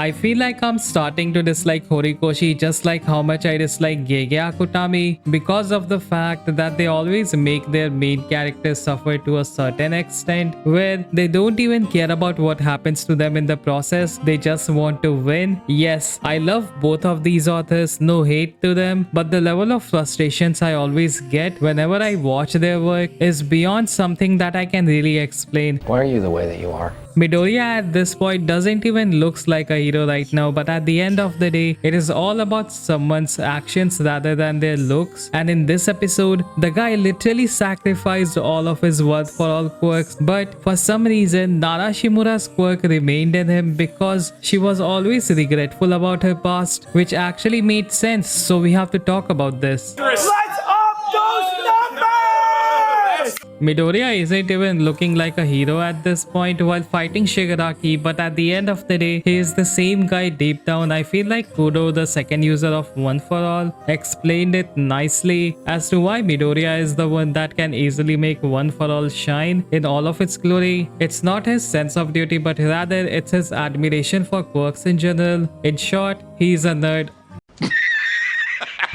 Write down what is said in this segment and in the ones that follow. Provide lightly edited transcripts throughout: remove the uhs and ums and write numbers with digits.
I feel like I'm starting to dislike Horikoshi just like how much I dislike Gege Akutami because of the fact that they always make their main characters suffer to a certain extent where they don't even care about what happens to them in the process, they just want to win. Yes, I love both of these authors, no hate to them, but the level of frustrations I always get whenever I watch their work is beyond something that I can really explain. Why are you the way that you are? Midoriya at this point doesn't even looks like a hero right now, but at the end of the day, it is all about someone's actions rather than their looks. And in this episode, the guy literally sacrificed all of his worth for all quirks, but for some reason, Nara Shimura's quirk remained in him because she was always regretful about her past, which actually made sense, so we have to talk about this. Let's up those numbers! Midoriya isn't even looking like a hero at this point while fighting Shigaraki, but at the end of the day, he is the same guy deep down. I feel like Kudo, the second user of One For All, explained it nicely as to why Midoriya is the one that can easily make One For All shine in all of its glory. It's not his sense of duty, but rather it's his admiration for quirks in general. In short, he's a nerd.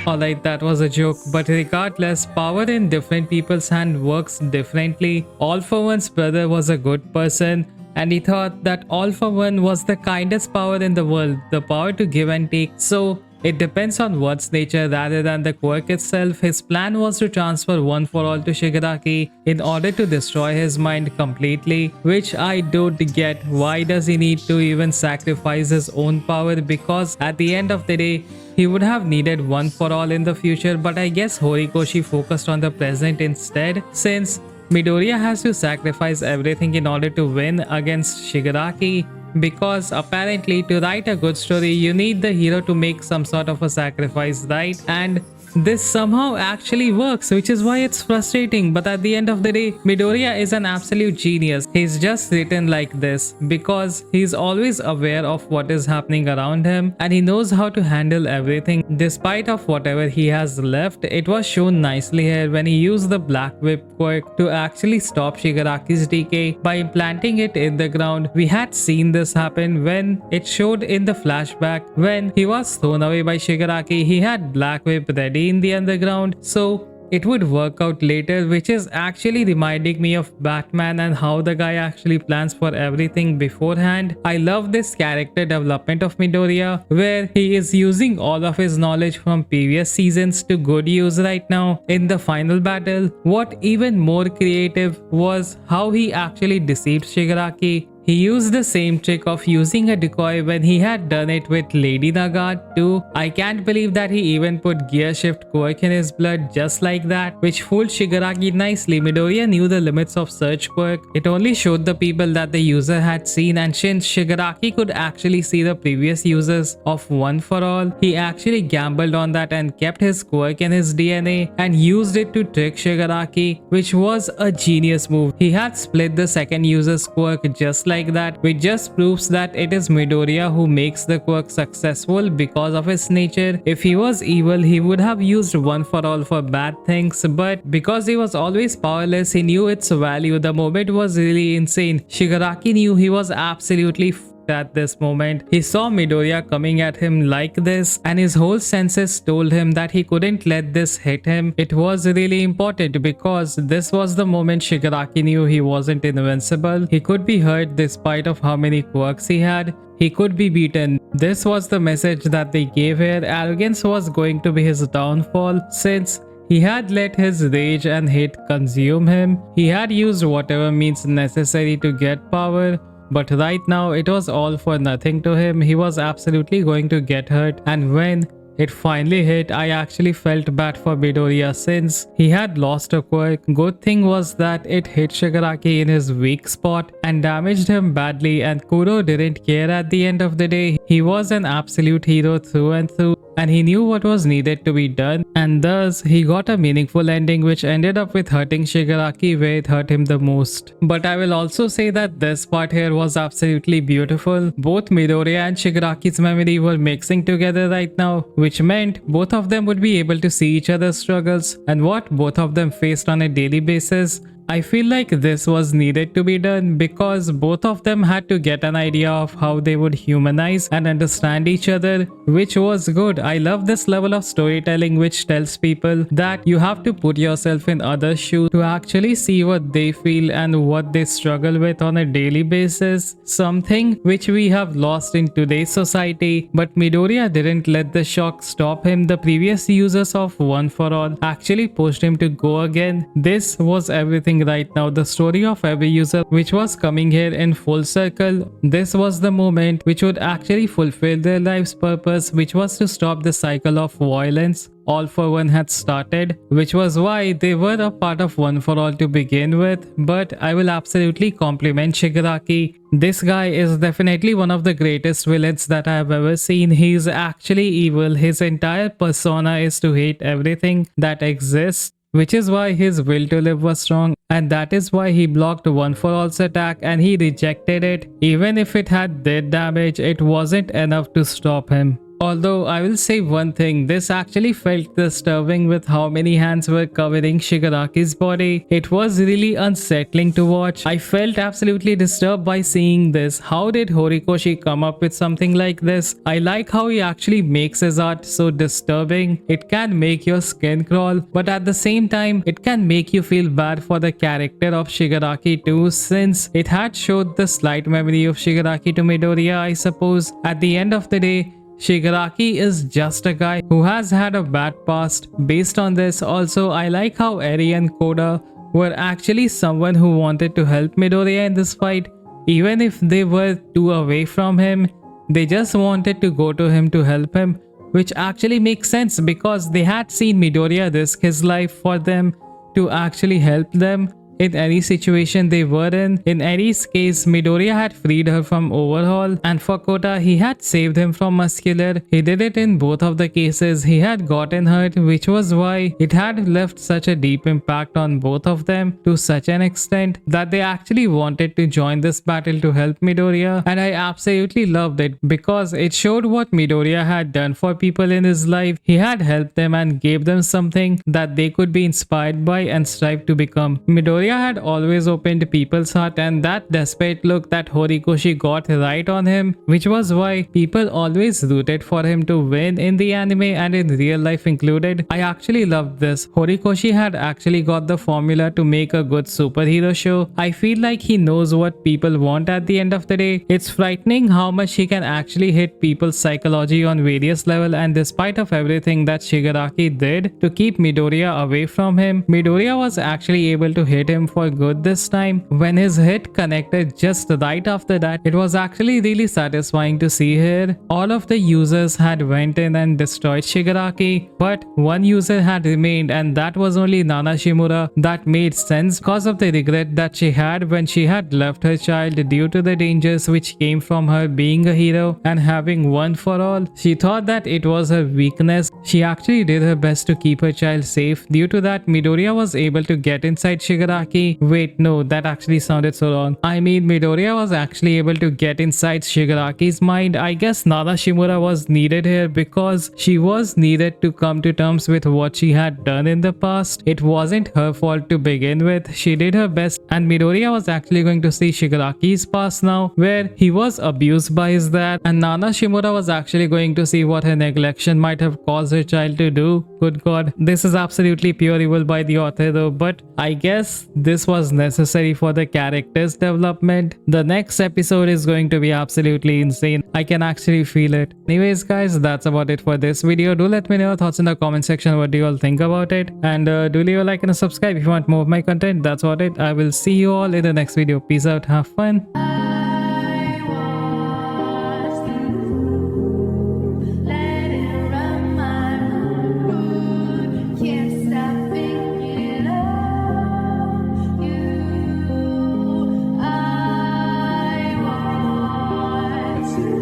Alright, that was a joke, but regardless, power in different people's hand works differently. All For One's brother was a good person, and he thought that All For One was the kindest power in the world, the power to give and take. So it depends on one's nature rather than the quirk itself. His plan was to transfer One For All to Shigaraki in order to destroy his mind completely, which I don't get. Why does he need to even sacrifice his own power? Because at the end of the day, he would have needed One For All in the future, but I guess Horikoshi focused on the present instead, since Midoriya has to sacrifice everything in order to win against Shigaraki. Because apparently to write a good story, you need the hero to make some sort of a sacrifice, right? And this somehow actually works, which is why it's frustrating. But at the end of the day, Midoriya is an absolute genius. He's just written like this because he's always aware of what is happening around him and he knows how to handle everything despite of whatever he has left. It was shown nicely here when he used the Black Whip quirk to actually stop Shigaraki's decay by implanting it in the ground. We had seen this happen when it showed in the flashback when he was thrown away by Shigaraki. He had Black Whip ready in the underground, so it would work out later, which is actually reminding me of Batman and how the guy actually plans for everything beforehand. I love this character development of Midoriya where he is using all of his knowledge from previous seasons to good use right now in the final battle. What even more creative was how he actually deceived Shigaraki. He used the same trick of using a decoy when he had done it with Lady Nagat too. I can't believe that he even put Gear Shift quirk in his blood just like that, which fooled Shigaraki nicely. Midoriya knew the limits of Search quirk. It only showed the people that the user had seen, and since Shigaraki could actually see the previous users of One For All, he actually gambled on that and kept his quirk in his DNA and used it to trick Shigaraki, which was a genius move. He had split the second user's quirk just like that, which just proves that it is Midoriya who makes the quirk successful because of his nature. If he was evil, he would have used One For All for bad things, but because he was always powerless, he knew its value. The moment was really insane. Shigaraki knew he was absolutely at this moment. He saw Midoriya coming at him like this and his whole senses told him that he couldn't let this hit him. It was really important because this was the moment Shigaraki knew he wasn't invincible. He could be hurt despite of how many quirks he had. He could be beaten. This was the message that they gave here. Arrogance was going to be his downfall since he had let his rage and hate consume him. He had used whatever means necessary to get power, but right now it was all for nothing to him. He was absolutely going to get hurt, and when it finally hit, I actually felt bad for Midoriya since he had lost a quirk. Good thing was that it hit Shigaraki in his weak spot and damaged him badly, and Kuro didn't care at the end of the day. He was an absolute hero through and through, and he knew what was needed to be done, and thus he got a meaningful ending which ended up with hurting Shigaraki where it hurt him the most. But I will also say that this part here was absolutely beautiful. Both Midoriya and Shigaraki's memory were mixing together right now, which meant both of them would be able to see each other's struggles and what both of them faced on a daily basis. I feel like this was needed to be done because both of them had to get an idea of how they would humanize and understand each other, which was good. I love this level of storytelling which tells people that you have to put yourself in others' shoes to actually see what they feel and what they struggle with on a daily basis, something which we have lost in today's society. But Midoriya didn't let the shock stop him. The previous users of One for All actually pushed him to go again. This was everything right now. The story of every user which was coming here in full circle. This was the moment which would actually fulfill their life's purpose, which was to stop the cycle of violence All for One had started, which was why they were a part of One for All to begin with. But I will absolutely compliment Shigaraki. This guy is definitely one of the greatest villains that I have ever seen. He's actually evil. His entire persona is to hate everything that exists, which is why his will to live was strong, and that is why he blocked One for All's attack and he rejected it. Even if it had did damage, it wasn't enough to stop him. Although I will say one thing, this actually felt disturbing with how many hands were covering Shigaraki's body. It was really unsettling to watch. I felt absolutely disturbed by seeing this. How did Horikoshi come up with something like this? I like how he actually makes his art so disturbing. It can make your skin crawl, but at the same time, it can make you feel bad for the character of Shigaraki too, since it had showed the slight memory of Shigaraki to Midoriya, I suppose. At the end of the day, Shigaraki is just a guy who has had a bad past. Based on this, also I like how Eri and Koda were actually someone who wanted to help Midoriya in this fight. Even if they were too away from him, they just wanted to go to him to help him, which actually makes sense because they had seen Midoriya risk his life for them to actually help them in any situation they were in. In Eri's case, Midoriya had freed her from Overhaul, and for Kota, he had saved him from Muscular. He did it in both of the cases. He had gotten hurt, which was why it had left such a deep impact on both of them to such an extent that they actually wanted to join this battle to help Midoriya. And I absolutely loved it because it showed what Midoriya had done for people in his life. He had helped them and gave them something that they could be inspired by and strive to become. Midoriya had always opened people's heart, and that desperate look that Horikoshi got right on him, which was why people always rooted for him to win in the anime and in real life included. I actually loved this. Horikoshi had actually got the formula to make a good superhero show. I feel like he knows what people want at the end of the day. It's frightening how much he can actually hit people's psychology on various levels, and despite of everything that Shigaraki did to keep Midoriya away from him, Midoriya was actually able to hit him for good this time. When his hit connected just right after that, it was actually really satisfying to see here. All of the users had went in and destroyed Shigaraki, but one user had remained, and that was only Nana Shimura. That made sense because of the regret that she had when she had left her child due to the dangers which came from her being a hero and having One for All. She thought that it was her weakness. She actually did her best to keep her child safe. Due to that, Midoriya was able to get inside Shigaraki. Wait, no, that actually sounded so wrong. I mean, Midoriya was actually able to get inside Shigaraki's mind. I guess Nana Shimura was needed here because she was needed to come to terms with what she had done in the past. It wasn't her fault to begin with. She did her best, and Midoriya was actually going to see Shigaraki's past now, where he was abused by his dad, and Nana Shimura was actually going to see what her neglection might have caused her child to do. Good god, this is absolutely pure evil by the author though, but I guess this was necessary for the character's development. The next episode is going to be absolutely insane. I can actually feel it. Anyways guys, that's about it for this video. Do let me know your thoughts in the comment section. What do you all think about it? And do leave a like and a subscribe if you want more of my content. That's about it. I will see you all in the next video. Peace out. Have fun.